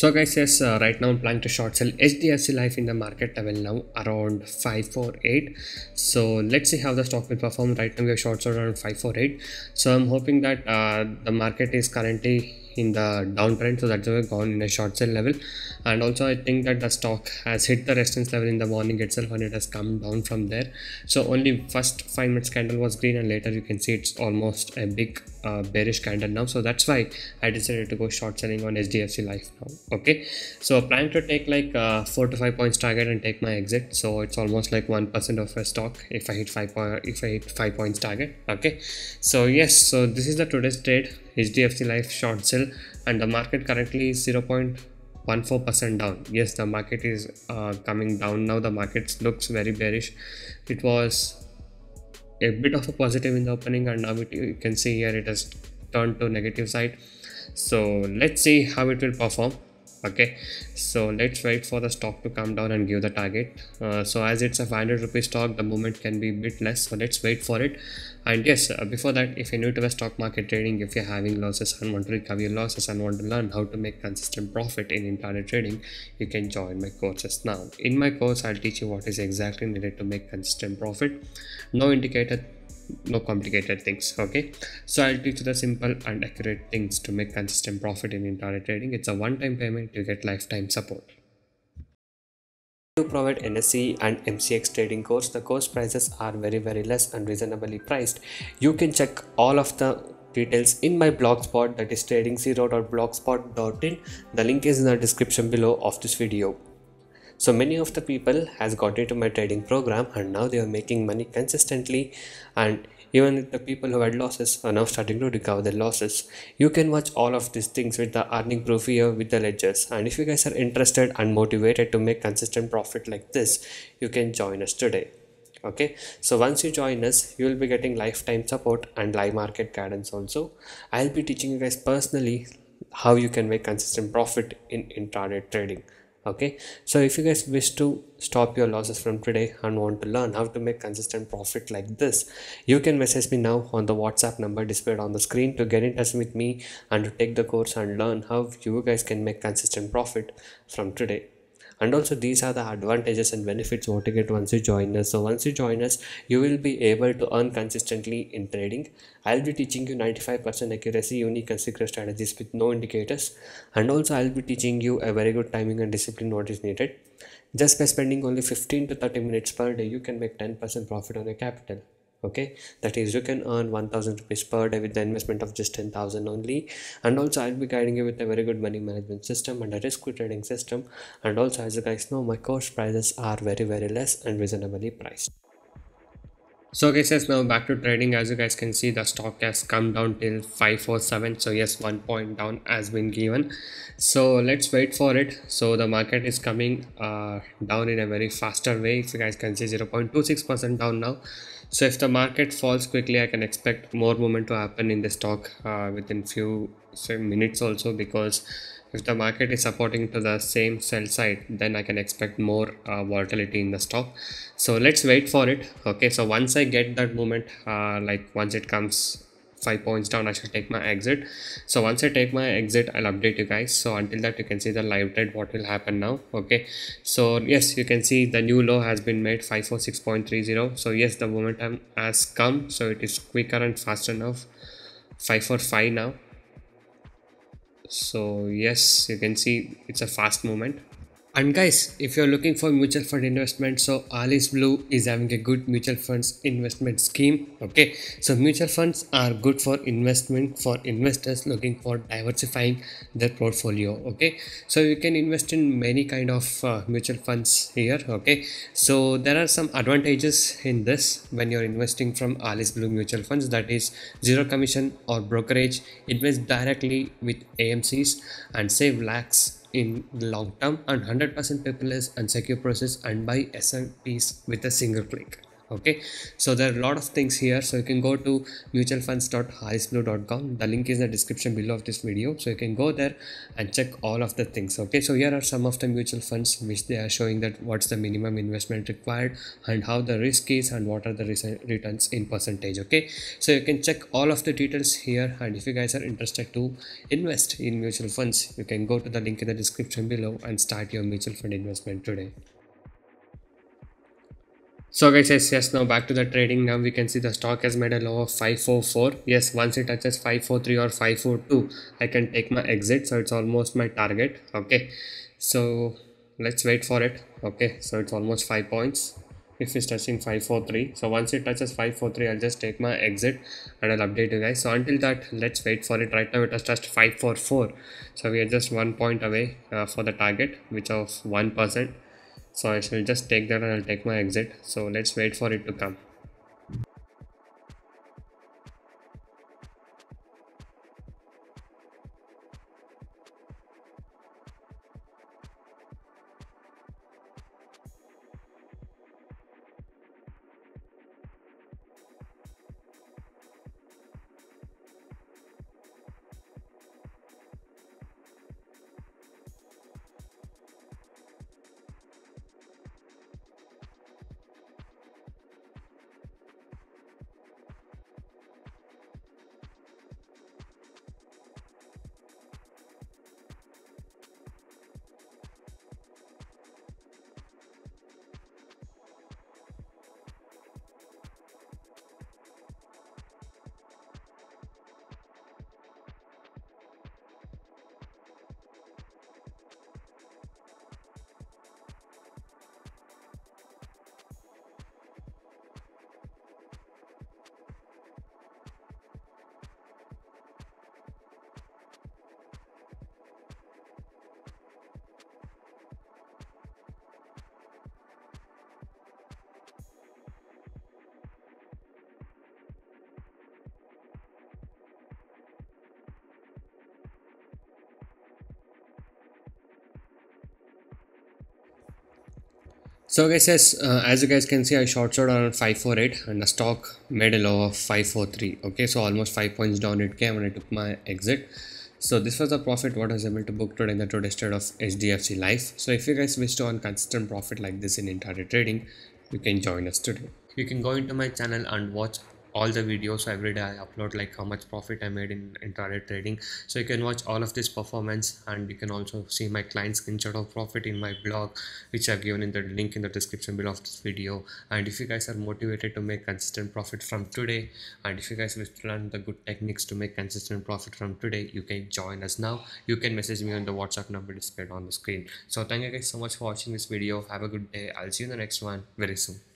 So guys, yes, right now I'm planning to short sell HDFC Life in the market level now around 548. So let's see how the stock will perform. Right now we have short sold around 548. So I'm hoping that the market is currently in the downtrend, so that's why we've gone in a short sell level. And also I think that the stock has hit the resistance level in the morning itself and it has come down from there. So only first 5 minutes candle was green, and later you can see it's almost a big bearish candle now. So that's why I decided to go short selling on HDFC Life now. Okay, so planning to take like 4 to 5 points target and take my exit. So it's almost like 1% of a stock if I hit 5 points target. Okay, so yes, so this is the today's trade, HDFC Life short sell, and the market currently is 0.14% down. Yes, the market is coming down now. The market looks very bearish. It was a bit of a positive in the opening, and now you can see here it has turned to negative side. So let's see how it will perform. Okay, so let's wait for the stock to come down and give the target. So as it's a 500 rupee stock, the movement can be a bit less, so let's wait for it. And yes, before that, if you're new to the stock market trading, if you're having losses and want to recover your losses and want to learn how to make consistent profit in intraday trading, you can join my courses now. In my course, I'll teach you what is exactly needed to make consistent profit. No indicator, no complicated things. Okay, so I'll teach you the simple and accurate things to make consistent profit in intraday trading. It's a one-time payment, you get lifetime support. To provide NSE and MCX trading course, the course prices are very less and reasonably priced. You can check all of the details in my blogspot, that is trading0.blogspot.in. the link is in the description below of this video. So many of the people has got into my trading program and now they are making money consistently, and even the people who had losses are now starting to recover their losses. You can watch all of these things with the earning proof here with the ledgers. And if you guys are interested and motivated to make consistent profit like this, you can join us today. Okay, so once you join us, you will be getting lifetime support and live market guidance also. I'll be teaching you guys personally how you can make consistent profit in intraday trading. Okay, so if you guys wish to stop your losses from today and want to learn how to make consistent profit like this, you can message me now on the WhatsApp number displayed on the screen to get in touch with me and to take the course and learn how you guys can make consistent profit from today. And also these are the advantages and benefits what you get once you join us. So once you join us, you will be able to earn consistently in trading. I'll be teaching you 95% accuracy, unique and secret strategies with no indicators. And also I'll be teaching you a very good timing and discipline what is needed. Just by spending only 15 to 30 minutes per day, you can make 10% profit on your capital. Okay, that is, you can earn 1000 rupees per day with the investment of just 10,000 only. And also I'll be guiding you with a very good money management system and a risk-free trading system. And also, as you guys know, my course prices are very less and reasonably priced. So guys, yes, now back to trading. As you guys can see, the stock has come down till 547. So yes, 1 point down has been given. So let's wait for it. So the market is coming down in a very faster way. If you guys can see, 0.26% down now. So if the market falls quickly, I can expect more movement to happen in the stock within few minutes also, because if the market is supporting to the same sell side, then I can expect more volatility in the stock. So let's wait for it. Okay, so once I get that movement, like once it comes 5 points down, I shall take my exit. So once I take my exit, I'll update you guys. So until that, you can see the live trade what will happen now. Okay, so yes, you can see the new low has been made, 546.30. so yes, the momentum has come, so it is quicker and faster now, 545 now. So yes, you can see it's a fast movement. And guys, if you're looking for mutual fund investment, so Alice Blue is having a good mutual funds investment scheme. Okay, so mutual funds are good for investment for investors looking for diversifying their portfolio. Okay, so you can invest in many kind of mutual funds here. Okay, so there are some advantages in this when you're investing from Alice Blue mutual funds, that is zero commission or brokerage, invest directly with AMCs and save lakhs in the long term, and 100% paperless and secure process and buy SIPs with a single click. Okay, so there are a lot of things here, so you can go to mutualfunds.harrisblue.com. The link is in the description below of this video, so you can go there and check all of the things. Okay, so here are some of the mutual funds which they are showing that what's the minimum investment required and how the risk is and what are the returns in percentage. Okay, so you can check all of the details here, and if you guys are interested to invest in mutual funds, you can go to the link in the description below and start your mutual fund investment today. So guys, yes, now back to the trading. Now we can see the stock has made a low of 544. Yes, once it touches 543 or 542, I can take my exit. So it's almost my target. Okay, so let's wait for it. Okay, so it's almost 5 points if it's touching 543. So once it touches 543, I'll just take my exit and I'll update you guys. So until that, let's wait for it. Right now it has touched 544, so we are just 1 point away for the target, which of 1%. So I shall just take that and I'll take my exit. So let's wait for it to come. So guys, yes, as you guys can see, I short sold around 548 and the stock made a low of 543. Okay, so almost 5 points down it came and I took my exit. So this was the profit what I was able to book today in the today's trade of HDFC Life. So if you guys wish to earn consistent profit like this in intraday trading, you can join us today. You can go into my channel and watch all the videos every day. I upload like how much profit I made in intraday trading, so you can watch all of this performance, and you can also see my client screenshot of profit in my blog, which I've given in the link in the description below of this video. And if you guys are motivated to make consistent profit from today, and if you guys wish to learn the good techniques to make consistent profit from today, you can join us now. You can message me on the WhatsApp number displayed on the screen. So thank you guys so much for watching this video. Have a good day. I'll see you in the next one very soon.